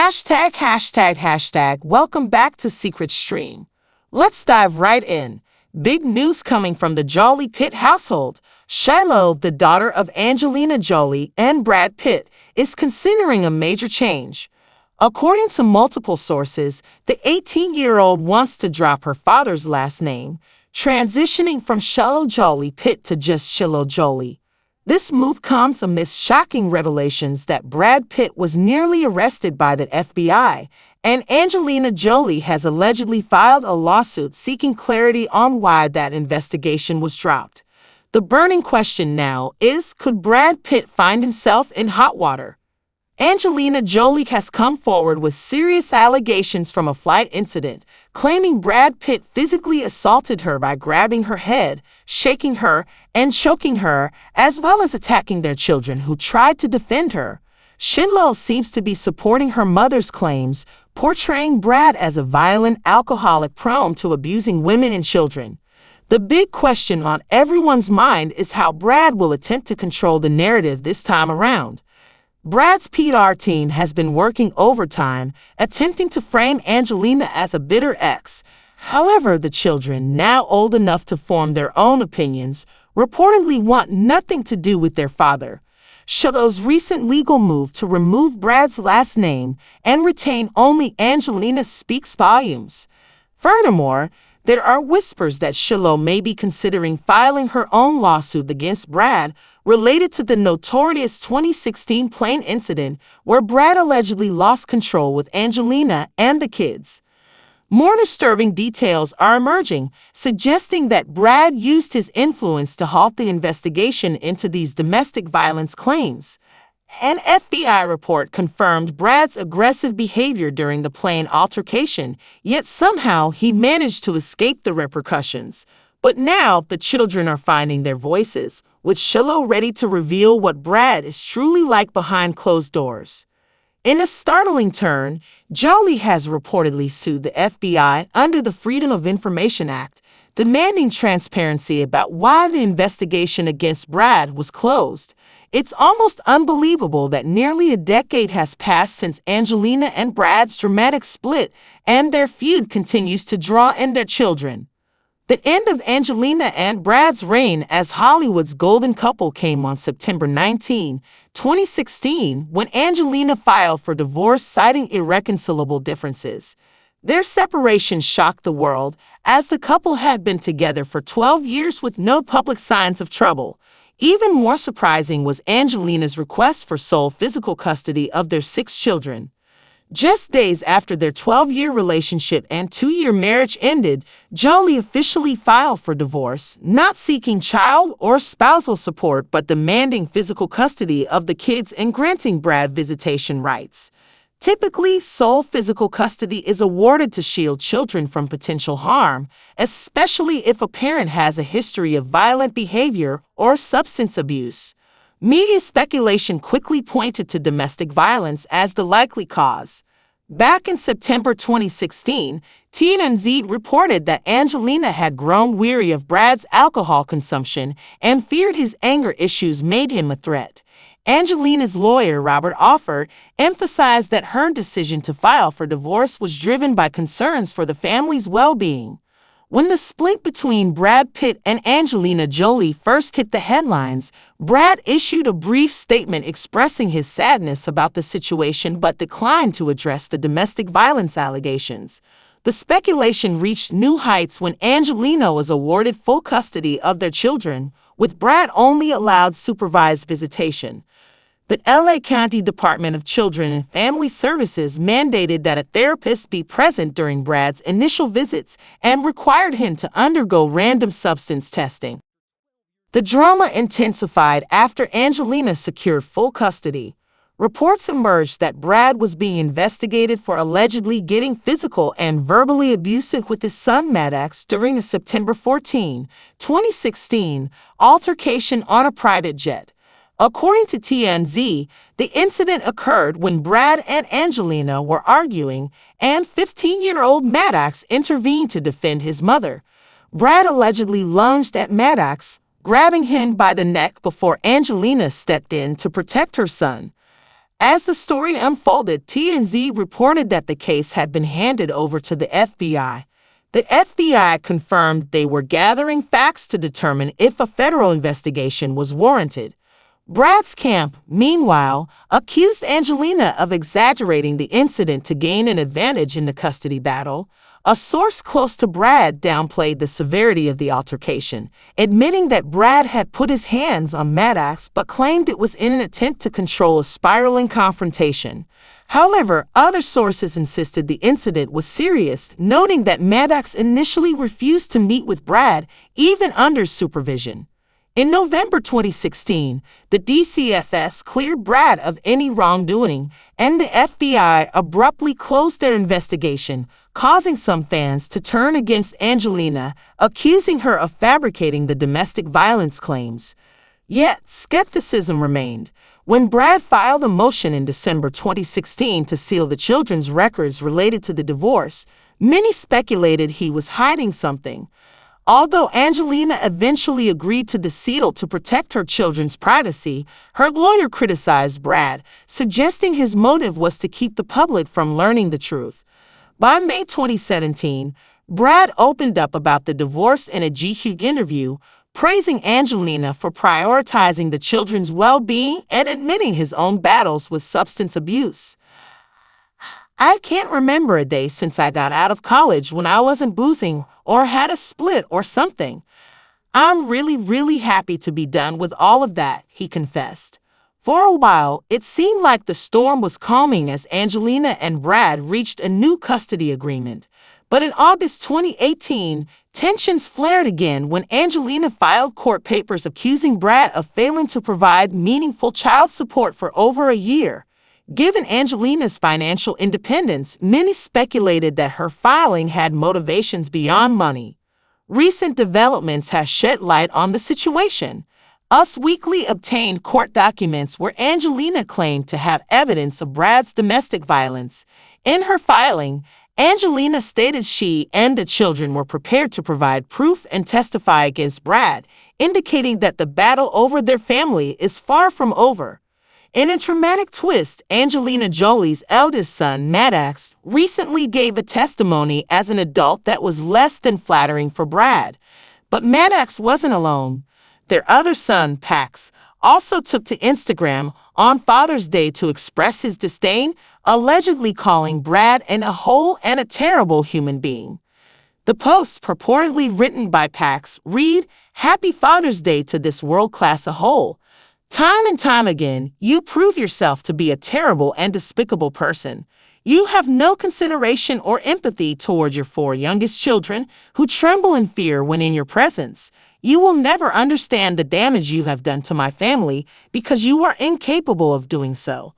Hashtag. Welcome back to Secret Stream. Let's dive right in. Big news coming from the Jolie-Pitt household. Shiloh, the daughter of Angelina Jolie and Brad Pitt, is considering a major change. According to multiple sources, the 18-year-old wants to drop her father's last name, transitioning from Shiloh Jolie-Pitt to just Shiloh Jolie. This move comes amidst shocking revelations that Brad Pitt was nearly arrested by the FBI, and Angelina Jolie has allegedly filed a lawsuit seeking clarity on why that investigation was dropped. The burning question now is, could Brad Pitt find himself in hot water? Angelina Jolie has come forward with serious allegations from a flight incident, claiming Brad Pitt physically assaulted her by grabbing her head, shaking her, and choking her, as well as attacking their children who tried to defend her. Shiloh seems to be supporting her mother's claims, portraying Brad as a violent alcoholic prone to abusing women and children. The big question on everyone's mind is how Brad will attempt to control the narrative this time around. Brad's PR team has been working overtime, attempting to frame Angelina as a bitter ex. However, the children, now old enough to form their own opinions, reportedly want nothing to do with their father. Shiloh's recent legal move to remove Brad's last name and retain only Angelina speaks volumes. Furthermore, there are whispers that Shiloh may be considering filing her own lawsuit against Brad related to the notorious 2016 plane incident where Brad allegedly lost control with Angelina and the kids. More disturbing details are emerging, suggesting that Brad used his influence to halt the investigation into these domestic violence claims. An FBI report confirmed Brad's aggressive behavior during the plane altercation, yet somehow he managed to escape the repercussions. But now the children are finding their voices, with Shiloh ready to reveal what Brad is truly like behind closed doors. In a startling turn, Jolie has reportedly sued the FBI under the Freedom of Information Act, demanding transparency about why the investigation against Brad was closed. It's almost unbelievable that nearly a decade has passed since Angelina and Brad's dramatic split, and their feud continues to draw in their children. The end of Angelina and Brad's reign as Hollywood's golden couple came on September 19, 2016, when Angelina filed for divorce citing irreconcilable differences. Their separation shocked the world, as the couple had been together for 12 years with no public signs of trouble. Even more surprising was Angelina's request for sole physical custody of their 6 children. Just days after their 12-year relationship and 2-year marriage ended, Jolie officially filed for divorce, not seeking child or spousal support but demanding physical custody of the kids and granting Brad visitation rights. Typically, sole physical custody is awarded to shield children from potential harm, especially if a parent has a history of violent behavior or substance abuse. Media speculation quickly pointed to domestic violence as the likely cause. Back in September 2016, TMZ reported that Angelina had grown weary of Brad's alcohol consumption and feared his anger issues made him a threat. Angelina's lawyer, Robert Alford, emphasized that her decision to file for divorce was driven by concerns for the family's well-being. When the split between Brad Pitt and Angelina Jolie first hit the headlines, Brad issued a brief statement expressing his sadness about the situation but declined to address the domestic violence allegations. The speculation reached new heights when Angelina was awarded full custody of their children, with Brad only allowed supervised visitation. The LA County Department of Children and Family Services mandated that a therapist be present during Brad's initial visits and required him to undergo random substance testing. The drama intensified after Angelina secured full custody. Reports emerged that Brad was being investigated for allegedly getting physical and verbally abusive with his son Maddox during the September 14, 2016, altercation on a private jet. According to TMZ, the incident occurred when Brad and Angelina were arguing, and 15-year-old Maddox intervened to defend his mother. Brad allegedly lunged at Maddox, grabbing him by the neck before Angelina stepped in to protect her son. As the story unfolded, TMZ reported that the case had been handed over to the FBI. The FBI confirmed they were gathering facts to determine if a federal investigation was warranted. Brad's camp, meanwhile, accused Angelina of exaggerating the incident to gain an advantage in the custody battle. A source close to Brad downplayed the severity of the altercation, admitting that Brad had put his hands on Maddox but claimed it was in an attempt to control a spiraling confrontation. However, other sources insisted the incident was serious, noting that Maddox initially refused to meet with Brad, even under supervision. In November 2016, the DCFS cleared Brad of any wrongdoing, and the FBI abruptly closed their investigation, causing some fans to turn against Angelina, accusing her of fabricating the domestic violence claims. Yet, skepticism remained. When Brad filed a motion in December 2016 to seal the children's records related to the divorce, many speculated he was hiding something. Although Angelina eventually agreed to the seal to protect her children's privacy, her lawyer criticized Brad, suggesting his motive was to keep the public from learning the truth. By May 2017, Brad opened up about the divorce in a GQ interview, praising Angelina for prioritizing the children's well-being and admitting his own battles with substance abuse. "I can't remember a day since I got out of college when I wasn't boozing or had a split or something. I'm really happy to be done with all of that," he confessed. For a while, it seemed like the storm was calming as Angelina and Brad reached a new custody agreement. But in August 2018, tensions flared again when Angelina filed court papers accusing Brad of failing to provide meaningful child support for over a year. Given Angelina's financial independence, many speculated that her filing had motivations beyond money. Recent developments have shed light on the situation. Us Weekly obtained court documents where Angelina claimed to have evidence of Brad's domestic violence. In her filing, Angelina stated she and the children were prepared to provide proof and testify against Brad, indicating that the battle over their family is far from over. In a dramatic twist, Angelina Jolie's eldest son, Maddox, recently gave a testimony as an adult that was less than flattering for Brad. But Maddox wasn't alone. Their other son, Pax, also took to Instagram on Father's Day to express his disdain, allegedly calling Brad a whole and a terrible human being. The post, purportedly written by Pax, read, "Happy Father's Day to this world-class a whole. Time and time again, you prove yourself to be a terrible and despicable person. You have no consideration or empathy toward your 4 youngest children who tremble in fear when in your presence. You will never understand the damage you have done to my family because you are incapable of doing so.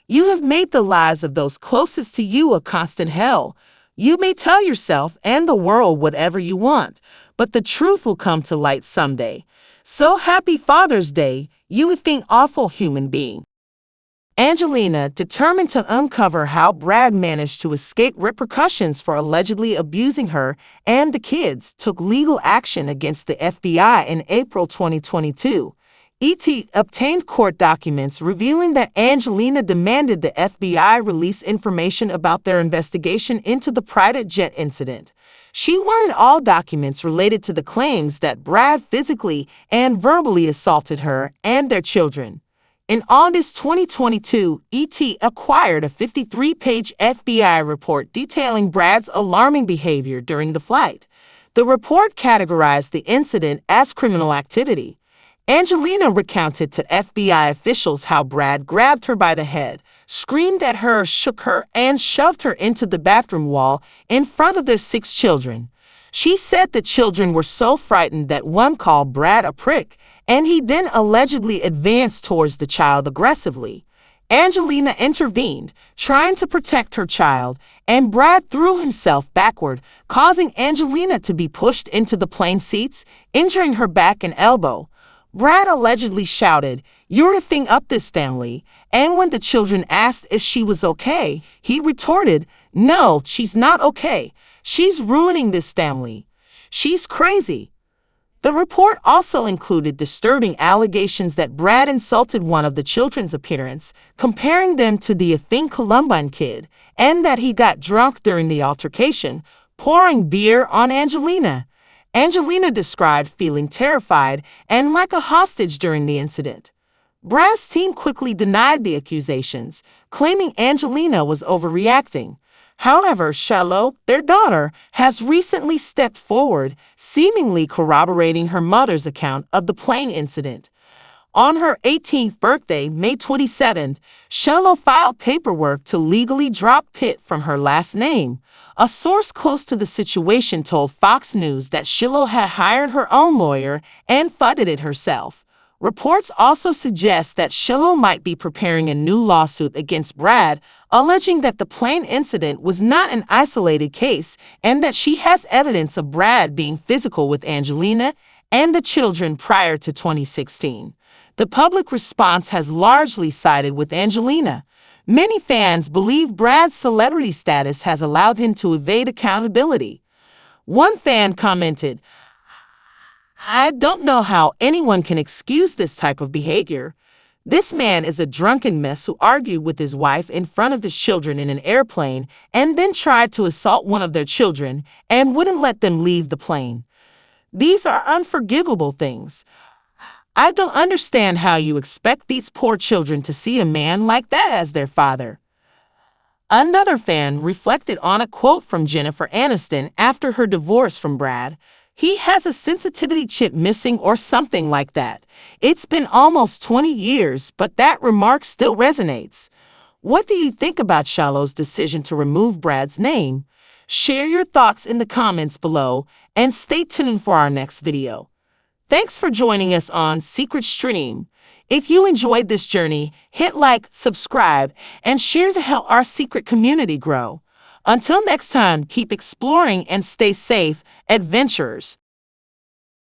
You have made the lives of those closest to you a constant hell. You may tell yourself and the world whatever you want, but the truth will come to light someday. So happy Father's Day, you effing awful human being." Angelina, determined to uncover how Brad managed to escape repercussions for allegedly abusing her and the kids, took legal action against the FBI in April 2022. ET obtained court documents revealing that Angelina demanded the FBI release information about their investigation into the private jet incident. She wanted all documents related to the claims that Brad physically and verbally assaulted her and their children. In August 2022, ET acquired a 53-page FBI report detailing Brad's alarming behavior during the flight. The report categorized the incident as criminal activity. Angelina recounted to FBI officials how Brad grabbed her by the head, screamed at her, shook her, and shoved her into the bathroom wall in front of their 6 children. She said the children were so frightened that one called Brad a prick, and he then allegedly advanced towards the child aggressively. Angelina intervened, trying to protect her child, and Brad threw himself backward, causing Angelina to be pushed into the plane seats, injuring her back and elbow. Brad allegedly shouted, "You're effing up this family," and when the children asked if she was okay, he retorted, "No, she's not okay. She's ruining this family. She's crazy." The report also included disturbing allegations that Brad insulted one of the children's appearance, comparing them to the Columbine kid, and that he got drunk during the altercation, pouring beer on Angelina. Angelina described feeling terrified and like a hostage during the incident. Brad's team quickly denied the accusations, claiming Angelina was overreacting. However, Shiloh, their daughter, has recently stepped forward, seemingly corroborating her mother's account of the plane incident. On her 18th birthday, May 27th, Shiloh filed paperwork to legally drop Pitt from her last name. A source close to the situation told Fox News that Shiloh had hired her own lawyer and funded it herself. Reports also suggest that Shiloh might be preparing a new lawsuit against Brad, alleging that the plane incident was not an isolated case and that she has evidence of Brad being physical with Angelina and the children prior to 2016. The public response has largely sided with Angelina. Many fans believe Brad's celebrity status has allowed him to evade accountability. One fan commented, "I don't know how anyone can excuse this type of behavior. This man is a drunken mess who argued with his wife in front of his children in an airplane and then tried to assault one of their children and wouldn't let them leave the plane. These are unforgivable things. I don't understand how you expect these poor children to see a man like that as their father." Another fan reflected on a quote from Jennifer Aniston after her divorce from Brad. "He has a sensitivity chip missing or something like that. It's been almost 20 years, but that remark still resonates." What do you think about Shiloh's decision to remove Brad's name? Share your thoughts in the comments below and stay tuned for our next video. Thanks for joining us on Secret Stream. If you enjoyed this journey, hit like, subscribe, and share to help our secret community grow. Until next time, keep exploring and stay safe, adventurers.